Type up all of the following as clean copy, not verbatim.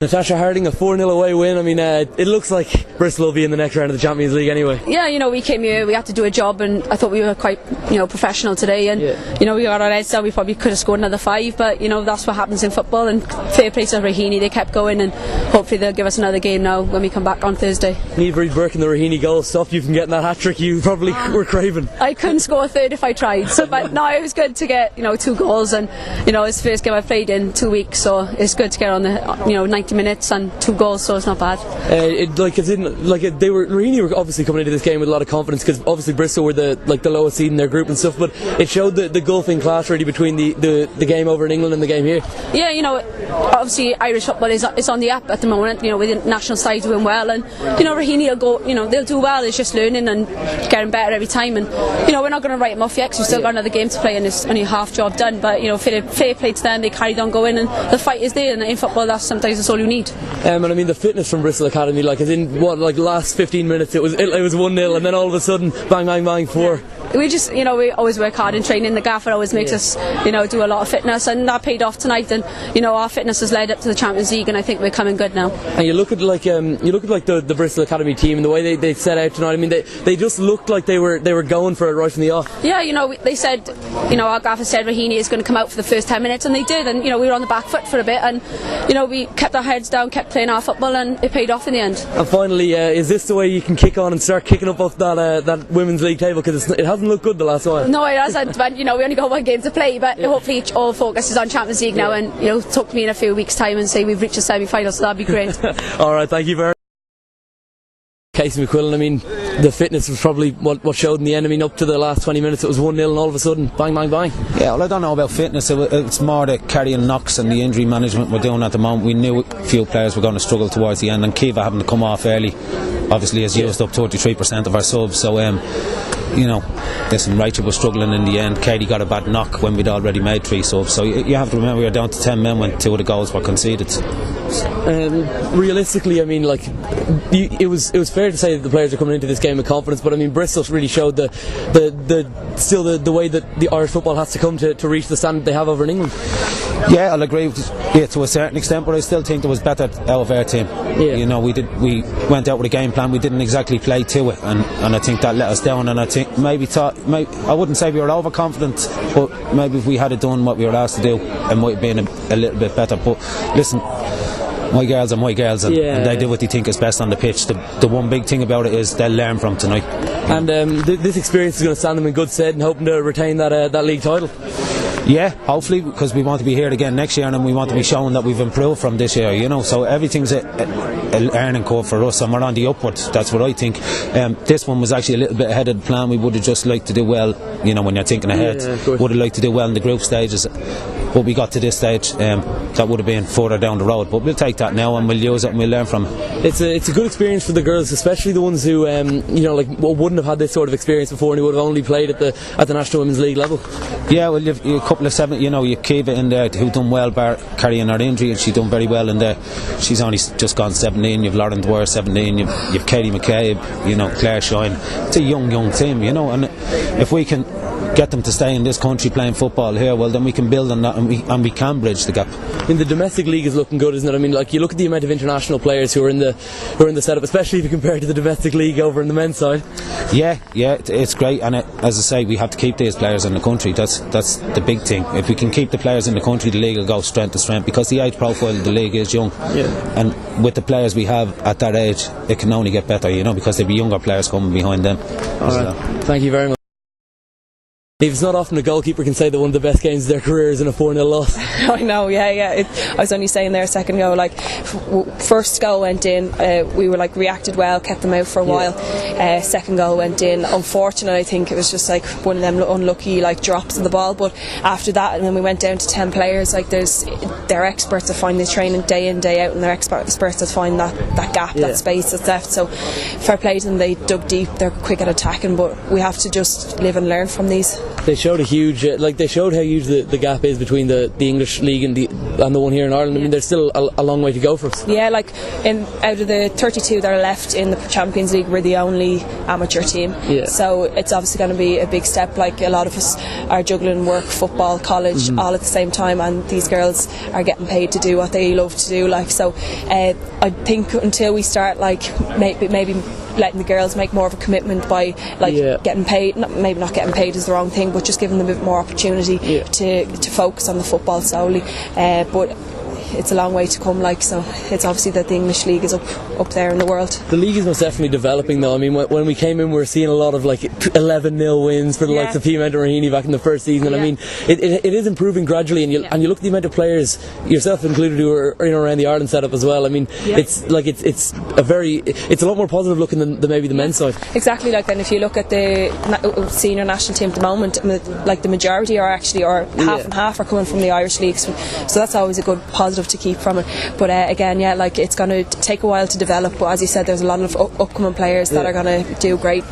Natasha Harding, a 4-0 away win. I mean, it looks like Bristol will be in the next round of the Champions League anyway. Yeah, we came here, we had to do a job, and I thought we were quite, professional today, and we got our heads down. We probably could have scored another 5, but that's what happens in football. And fair play to Raheny, they kept going, and hopefully they'll give us another game now when we come back on Thursday. Neve Burke and the Raheny goal stopped you from getting that hat-trick you probably were craving. I couldn't score a third if I tried, but no, it was good to get 2 goals, and it's the first game I've played in 2 weeks, so it's good to get on the 90 minutes and 2 goals, so it's not bad. Raheny were obviously coming into this game with a lot of confidence, because obviously Bristol were the lowest seed in their group and stuff, but it showed the gulf in class really between the game over in England and the game here. Yeah, obviously Irish football is on the up at the moment, with the national side doing well, and Raheny will go, they'll do well. It's just learning and getting better every time, and we're not going to write them off yet, because we've still got another game to play and it's only half job done, but fair play to them. They carried on going, and the fight is there, and in football that's all you need. And I mean the fitness from Bristol Academy, last 15 minutes it was 1-0, and then all of a sudden bang bang bang 4. We just we always work hard in training. The gaffer always makes us do a lot of fitness, and that paid off tonight, and our fitness has led up to the Champions League, and I think we're coming good now. And you look at the Bristol Academy team and the way they set out tonight. I mean they just looked like they were going for it right from the off. Yeah, they said our gaffer said Raheny is going to come out for the first 10 minutes, and they did, and we were on the back foot for a bit, and we kept our heads down, kept playing our football, and it paid off in the end. And finally, is this the way you can kick on and start kicking up off that women's league table, because it hasn't looked good the last while? No, it hasn't, but we only got 1 game to play, but hopefully all focus is on Champions League now, and talk to me in a few weeks time and say we've reached the semi-final, so that'd be great. Alright, thank you very much. Casey McQuillan, I mean the fitness was probably what showed in the end. I mean up to the last 20 minutes it was 1-0, and all of a sudden bang bang bang. Yeah, well, I don't know about fitness. It's more the carrying knocks and the injury management we're doing at the moment. We knew a few players were going to struggle towards the end, and Kiva having to come off early obviously has used up 33% of our subs, so listen, Rachel was struggling in the end. Katie got a bad knock when we'd already made 3 subs, so you have to remember we were down to 10 men when 2 of the goals were conceded. Realistically, I mean, it was fair to say that the players are coming into this game with confidence, but I mean Bristol really showed the way that the Irish football has to come to reach the standard they have over in England. Yeah, I'll agree with you to a certain extent, but I still think there was better out of our team. Yeah. We went out with a game plan. We didn't exactly play to it, and I think that let us down. And I think I wouldn't say we were overconfident, but maybe if we had done what we were asked to do, it might have been a little bit better. But listen, my girls are my girls, and they do what they think is best on the pitch. The one big thing about it is they'll learn from tonight. And this experience is going to stand them in good stead, and hoping to retain that league title. Yeah, hopefully, because we want to be here again next year, and we want to be showing that we've improved from this year, so everything's a learning curve for us, and we're on the upward. That's what I think. This one was actually a little bit ahead of the plan. We would have just liked to do well, when you're thinking ahead, would have liked to do well in the group stages, but we got to this stage, that would have been further down the road, but we'll take that now and we'll use it and we'll learn from it. It's a good experience for the girls, especially the ones who wouldn't have had this sort of experience before, and who would have only played at the National Women's League level. Yeah, well, you've a couple of 7, you've Kiva in there who done well bar carrying her injury, and she done very well in there. She's only just gone 17. You've Lauren Dwyer 17, you've Katie McCabe, Claire Shine. It's a young team, and if we can get them to stay in this country playing football here, well then we can build on that, and we can bridge the gap. I mean the domestic league is looking good, isn't it? I mean you look at the amount of international players who are in the setup, especially if you compare it to the domestic league over in the men's side. Yeah, it's great, and as I say, we have to keep these players in the country. That's the big thing. If we can keep the players in the country, the league will go strength to strength, because the age profile of the league is young, and with the players we have at that age, it can only get better, because there'll be younger players coming behind them. Alright, thank you very much. It's not often a goalkeeper can say that one of the best games of their career is in a 4-0 loss. I know, yeah. I was only saying there a second ago, first goal went in, we were reacted well, kept them out for a while. Second goal went in. Unfortunately, I think it was just one of them unlucky drops of the ball. But after that, and then we went down to 10 players. They're experts at finding the training day in day out, and they're experts at finding that gap, that space that's left. So fair play to them. They dug deep. They're quick at attacking, but we have to just live and learn from these. They showed a huge, they showed how huge the gap is between the English league and the one here in Ireland. I mean, there's still a long way to go for us. Yeah, like out of the 32 that are left in the Champions League, we're the only amateur team. Yeah. So it's obviously going to be a big step. Like, a lot of us are juggling work, football, college, all at the same time, and these girls are getting paid to do what they love to do. Like, so I think until we start, like, maybe letting the girls make more of a commitment by getting paid, maybe not getting paid is the wrong thing, but just giving them a bit more opportunity to focus on the football solely. But it's a long way to come, like, so it's obviously that the English league is up there in the world. The league is most definitely developing though. I mean, when we came in, we were seeing a lot of like 11-0 wins for the likes of Pimenta and Raheny back in the first season, and I mean it is improving gradually, and you look at the amount of players, yourself included, who are around the Ireland setup as well. I mean, it's a lot more positive looking than maybe the men's side. Exactly. Like, then if you look at the senior national team at the moment, like, the majority are actually, or half and half, are coming from the Irish league, so that's always a good positive to keep from it. But again, like, it's going to take a while to develop, but as you said, there's a lot of upcoming players that are going to do great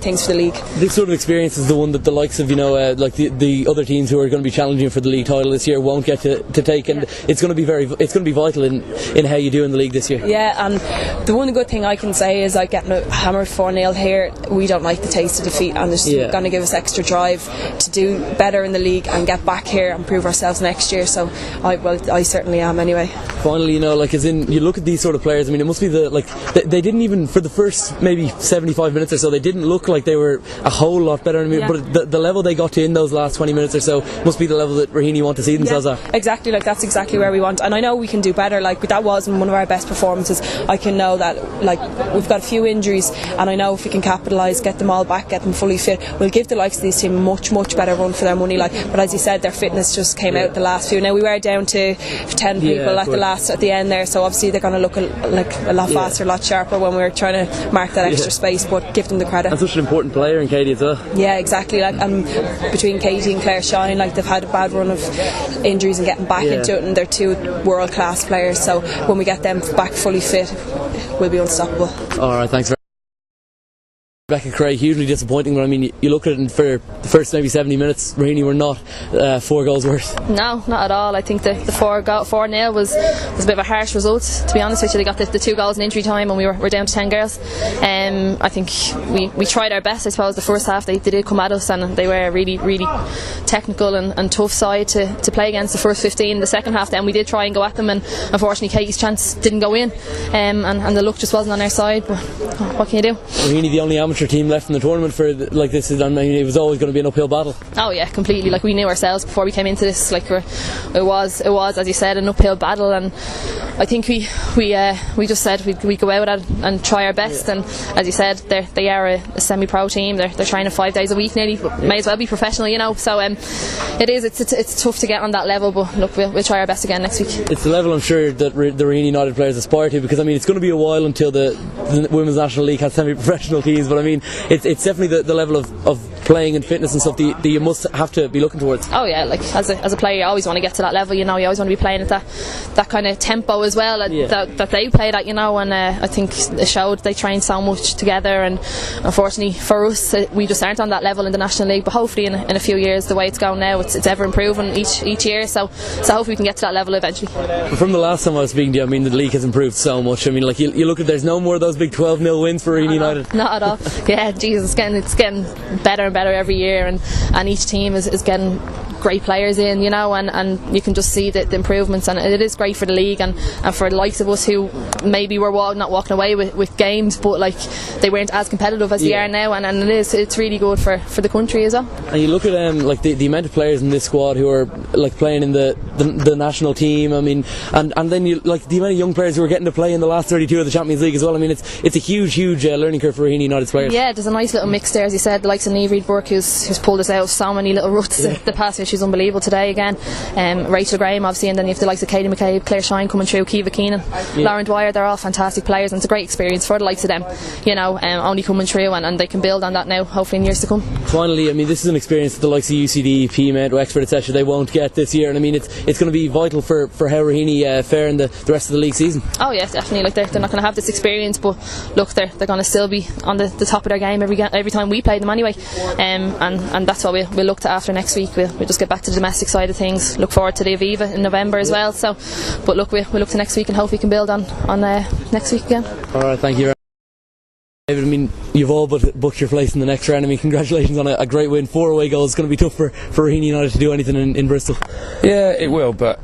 things for the league. This sort of experience is the one that the likes of like the other teams who are going to be challenging for the league title this year won't get to take, and it's going to be vital in how you do in the league this year. Yeah, and the one good thing I can say is, like, getting hammered 4-0 here, we don't like the taste of defeat, and it's going to give us extra drive to do better in the league and get back here and prove ourselves next year. So I certainly am anyway. Finally, like, as in, you look at these sort of players, I mean, it must be they didn't even, for the first maybe 75 minutes or so, they didn't look like they were a whole lot better. I mean, but the level they got to in those last 20 minutes or so must be the level that Raheny want to see themselves at. Exactly, like, that's exactly where we want, and I know we can do better. Like, that wasn't one of our best performances. I can know that, like, we've got a few injuries, and I know if we can capitalise, get them all back, get them fully fit, we'll give the likes of these teams a much better run for their money. Like, but as you said, their fitness just came out the last few. Now, we were down to 10 people at the end there, so obviously they're going to look a lot faster, a lot sharper when we're trying to mark that extra space, but give them the credit. And such an important player in Katie as well. Yeah, exactly. Like, and between Katie and Claire Shine, like, they've had a bad run of injuries and getting back into it, and they're two world class players, so when we get them back fully fit, we'll be unstoppable. Alright, thanks very much. Rebecca Cray, hugely disappointing, but I mean, you look at it, and for the first maybe 70 minutes, Raheny were not 4 goals worth. No, not at all. I think the 4-0 was a bit of a harsh result, to be honest with you. They got the 2 goals in injury time, and we're down to 10 girls. I think we tried our best. I suppose the first half they did come at us, and they were a really technical and tough side to play against the first 15. The second half then we did try and go at them, and unfortunately Katie's chance didn't go in, and the luck just wasn't on our side, but what can you do? Raheny, the only amateur team left in the tournament for this is, I mean, it was always going to be an uphill battle. Oh yeah, completely. Like, we knew ourselves before we came into this, like, it was as you said, an uphill battle, and I think we just said we'd go out and try our best, and as you said, they are a semi-pro team. They're training 5 days a week nearly, but may as well be professional, so it's tough to get on that level, but look, we'll try our best again next week. It's the level I'm sure that the Raheny United players aspire to, because I mean, it's going to be a while until the Women's National League has semi-professional teams, but I mean, it's definitely the level of playing and fitness and stuff that you must have to be looking towards. Oh yeah, like, as a player you always want to get to that level, you always want to be playing at that kind of tempo as well that they played at, and I think it showed. They trained so much together, and unfortunately for us, we just aren't on that level in the National League, but hopefully in a few years, the way it's going now, it's ever improving each year, so hopefully we can get to that level eventually. From the last time I was speaking to you, I mean, the league has improved so much. I mean, like, you look at, there's no more of those big 12-0 wins for Raheny United. Not at all. Yeah, Jesus, it's getting better and better every year, and each team is getting great players in, and you can just see the improvements, and it is great for the league and for the likes of us who maybe were not walking away with games, but like, they weren't as competitive as they are now, and it's really good for the country as well. And you look at like the amount of players in this squad who are like playing in the national team, I mean, and then you like the amount of young players who are getting to play in the last 32 of the Champions League as well. I mean, it's a huge learning curve for Raheny United's players. Yeah, there's a nice little mix there, as you said, the likes of Niamh Reid Burke who's pulled us out of so many little ruts the past few she's unbelievable today again. Rachel Graham obviously, and then you have the likes of Katie McCabe, Claire Shine coming through, Kiva Keenan, Lauren Dwyer. They're all fantastic players, and it's a great experience for the likes of them, you know, only coming through, and they can build on that now hopefully in years to come. Finally, I mean, this is an experience that the likes of UCD, PMed, Wexford etc. they won't get this year, and I mean it's going to be vital for how Raheny fare in the rest of the league season. Oh yes, definitely. Like they're not going to have this experience, but look, they're going to still be on the top of their game every time we play them anyway, and that's what we'll look to after next week. We'll just get back to the domestic side of things, look forward to the Aviva in November as well, so but look, we'll look to next week and hope we can build on next week again. Alright, thank you. David, I mean, you've all but booked your place in the next round. I mean, congratulations on a great win. 4 away goals. It's going to be tough for Raheny United to do anything in Bristol. Yeah, it will, but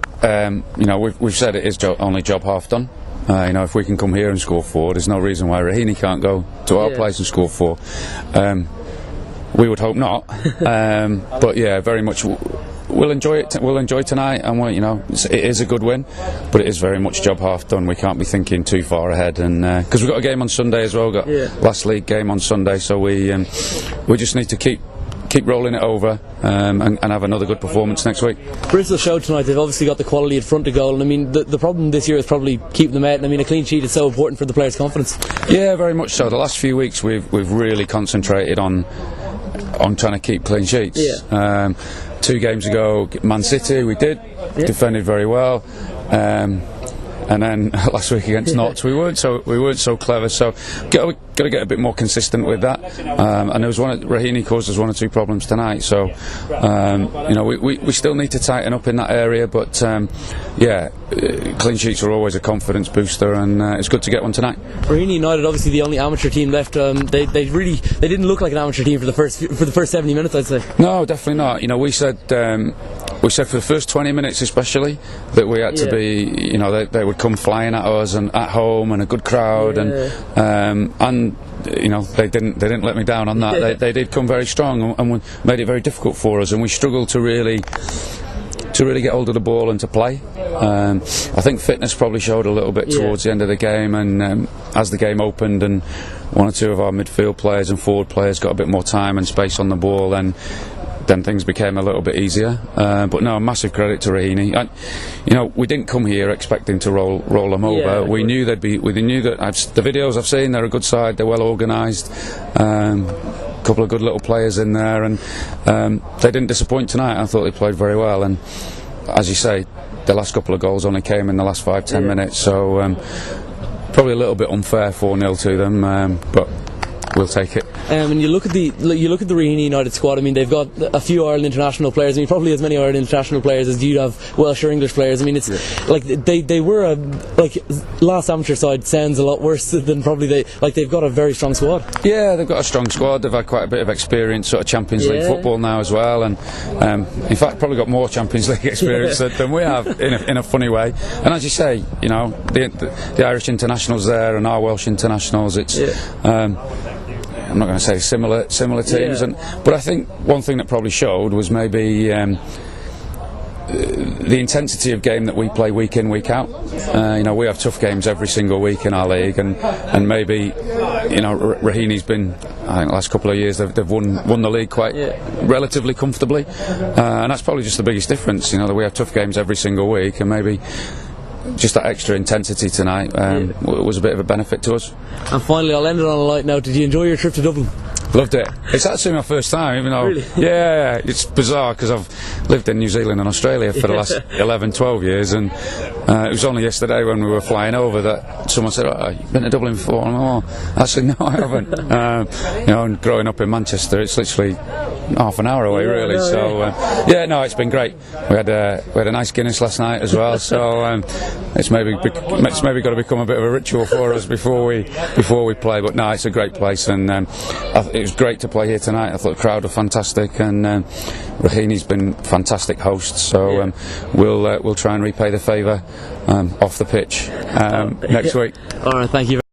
you know, we've said it is only job half done. You know, if we can come here and score 4, there's no reason why Raheny can't go to our place and score 4. We would hope not, but yeah, very much. We'll enjoy it. We'll enjoy tonight, and you know, it is a good win, but it is very much job half done. We can't be thinking too far ahead, and because we've got a game on Sunday as well. We've got last league game on Sunday, so we just need to keep rolling it over and have another good performance next week. Bristol showed tonight they've obviously got the quality at front to goal, and I mean the problem this year is probably keeping them out, and I mean a clean sheet is so important for the players' confidence. Yeah, very much so. The last few weeks we've really concentrated on trying to keep clean sheets. 2 games ago, Man City, we did defended very well, and then last week against Notts, we weren't so clever. So got to get a bit more consistent with that. And there was Raheny caused us 1 or 2 problems tonight. So you know, we still need to tighten up in that area. But yeah, clean sheets are always a confidence booster, and it's good to get one tonight. Raheny United, obviously the only amateur team left. They didn't look like an amateur team for the first 70 minutes, I'd say. No, definitely not. You know, we said for the first 20 minutes especially that we had to be, you know, they would come flying at us and at home and a good crowd, and you know, they didn't let me down on that. They did come very strong and made it very difficult for us, and we struggled to really get hold of the ball and to play. I think fitness probably showed a little bit towards the end of the game, and as the game opened and 1 or 2 of our midfield players and forward players got a bit more time and space on the ball, then things became a little bit easier. But no, massive credit to Raheny. You know, we didn't come here expecting to roll them over. We knew they'd be. We knew that. The videos I've seen, they're a good side. They're well organised. Couple of good little players in there, and they didn't disappoint tonight. I thought they played very well, and as you say, the last couple of goals only came in the last 5-10 minutes, so probably a little bit unfair 4-0 to them, but we'll take it. And you look at the Raheny United squad. I mean, they've got a few Ireland international players. I mean, probably as many Ireland international players as you'd have Welsh or English players. I mean, it's like they were like last amateur side sounds a lot worse than probably they've got a very strong squad. Yeah, they've got a strong squad. They've had quite a bit of experience, sort of Champions League football now as well, and in fact probably got more Champions League experience than we have in a funny way. And as you say, you know, the Irish internationals there and our Welsh internationals. It's I'm not going to say similar teams, but I think one thing that probably showed was maybe the intensity of game that we play week in, week out. You know, we have tough games every single week in our league, and maybe, you know, Raheny's been, I think the last couple of years they've won the league quite relatively comfortably, and that's probably just the biggest difference. You know, that we have tough games every single week, and maybe just that extra intensity tonight was a bit of a benefit to us. And finally, I'll end it on a light note. Did you enjoy your trip to Dublin? Loved it. It's actually my first time, even though yeah, it's bizarre because I've lived in New Zealand and Australia for the last 11-12 years, and it was only yesterday when we were flying over that someone said, "Oh, you've been to Dublin before?" And I'm, actually no, I haven't. You know, and growing up in Manchester, it's literally half an hour away, really. Yeah, no, it's been great. We had a nice Guinness last night as well, so it's maybe got to become a bit of a ritual for us before we play. But no, it's a great place, and it was great to play here tonight. I thought the crowd were fantastic, and Raheny's been fantastic hosts. So we'll try and repay the favour off the pitch next week. All right, thank you.